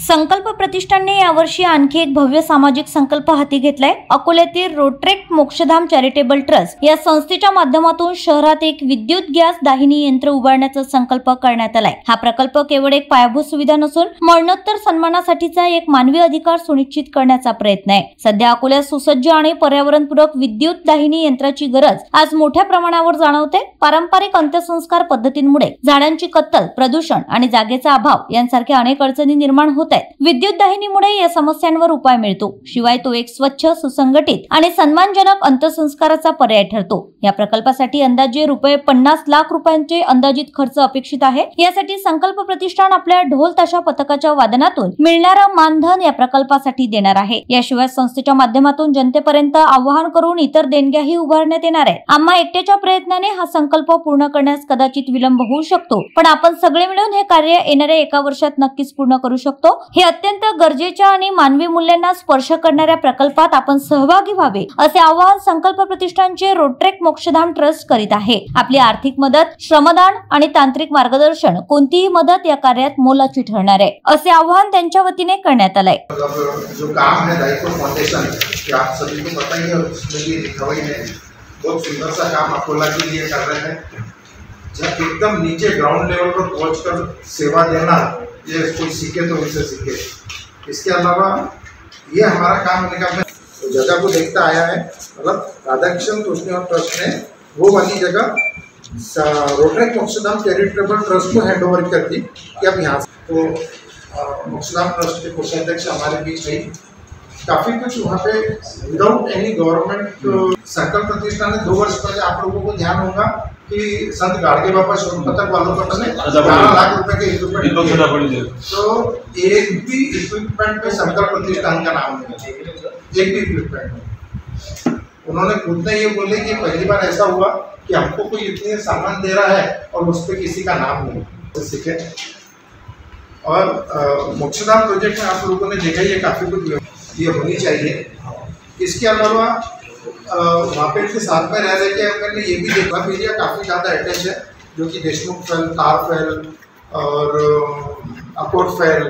संकल्प प्रतिष्ठानने यावर्षी आणखी एक भव्य सामाजिक संकल्प हाती घेतलाय। अकोल्यातील रोटरेक्ट मोक्षधाम चॅरिटेबल ट्रस्ट या संस्थेच्या माध्यमातून शहरात एक विद्युत गॅस दाहिनी यंत्र उभारण्याचा संकल्प करण्यात आलाय। हा प्रकल्प केवळ एक पायाभूत सुविधा नसून मरणोत्तर सन्मानासाठीचा एक मानवी अधिकार सुनिश्चित करण्याचा प्रयत्न आहे। सध्या अकोल्यात सुसज्ज आणि पर्यावरणपूरक विद्युत दाहिनी यंत्राची गरज आज मोठ्या प्रमाणावर जाणवते। पारंपरिक अंत्यसंस्कार पद्धतींमुळे झाडांची कत्तल, प्रदूषण आणि जागेचा अभाव यांसारख्या अनेक अडचणी निर्माण होत आहेत। विद्युत दाहिनीमुळे या समस्यांवर उपाय मिळतो। शिवाय तो एक स्वच्छ, सुसंघटित आणि सन्मानजनक अंत्यसंस्काराचा पर्याय ठरतो। या प्रकल्पासाठी अंदाजे ₹50 लाख रुपयांचे अंदाजित खर्च अपेक्षित आहे। यासाठी संकल्प प्रतिष्ठान आपल्या ढोल ताशा पथकाच्या वादनातून मिळणारा मानधन या प्रकल्पासाठी देणार आहे। याशिवाय संस्थेच्या माध्यमातून जनतेपर्यंत आवाहन करून इतर देणग्याही उभारण्यात येणार आहेत। आम्हा एकट्याच्या प्रयत्नाने हा संकल्प पूर्ण करण्यास कदाचित विलंब होऊ शकतो, पण आपण सगळे मिळून हे कार्य येणाऱ्या 1 वर्षात नक्कीच पूर्ण करू शकतो। हे अत्यंत गरजेच्या आणि मानवी मूल्यांना स्पर्श करणाऱ्या प्रकल्पात आपण सहभागी व्हावे असे आवाहन संकल्प प्रतिष्ठानचे रोटरेक्ट मोक्षधाम ट्रस्ट करीत आहे। आपली आर्थिक मदत, श्रमदान आणि तांत्रिक मार्गदर्शन कोणतीही मदत या कार्यात मोलाची ठरणार आहे असे आवाहन त्यांच्या वतीने करण्यात आले। जो काम है दायित्व फाउंडेशन कि आप सभी को पता ही है, उसमें ये लिखा हुआ है, बहुत सुंदर सा काम अकोला के लिए कर रहे हैं। जब एकदम नीचे ग्राउंड लेवल पर पहुंचकर सेवा देना, ये कोई सीखे तो उनसे सीखे। इसके अलावा ये हमारा काम होने का तो जगह को देखता आया है, मतलब राधाकृष्ण तोषणी ट्रस्ट ने वो वाली जगह रोटरेक्ट मोक्षधाम चैरिटेबल ट्रस्ट को हैंड ओवर कर दी कि अब यहाँ तो मोक्षधाम ट्रस्ट के कोषाध्यक्ष हमारे बीच है। काफ़ी कुछ वहाँ पे विदाउट एनी गवर्नमेंट संकल्प प्रतिष्ठान ने 2 वर्ष पहले आप लोगों को ध्यान होगा कि संत गाड़गे बाबा शोध पथक वालों का 12 लाख रुपए के इक्विपमेंट, तो एक भी इक्विपमेंट पे संकल्प प्रतिष्ठान का नाम नहीं, एक भी इक्विपमेंट। उन्होंने खुद ने ये बोले कि पहली बार ऐसा हुआ कि हमको कोई इतने सामान दे रहा है और उस पर किसी का नाम नहीं सीखे। और मोक्षधाम प्रोजेक्ट में आप लोगों ने देखा ये काफ़ी कुछ ये होनी चाहिए। इसके अलावा वहाँ पे के साथ में रह रहे के मैंने ये भी देखा एरिया काफ़ी ज़्यादा अटैच है, जो कि देशमुख फैल, तार फैल और अकोट फैल